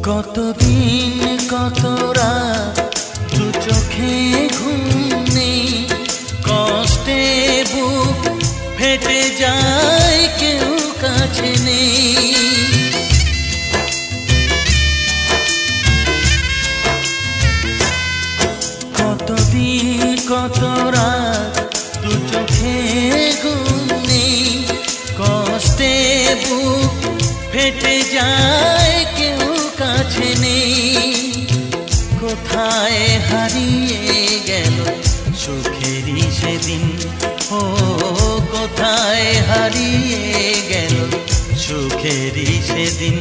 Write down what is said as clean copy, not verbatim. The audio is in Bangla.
কতদিন কত রাত দু চোখে ঘুম নেই, কষ্টে বুক ফেটে যায় কেউ কাছে নেই। কতদিন কত রাত দু চোখে ঘুম নেই, কষ্টে বুক ফেটে যায় কেউ কাছে নেই। কোথায় হারিয়ে গেল সুখেরই সেদিন, ও কোথায় হারিয়ে গেল সুখেরই সেদিন।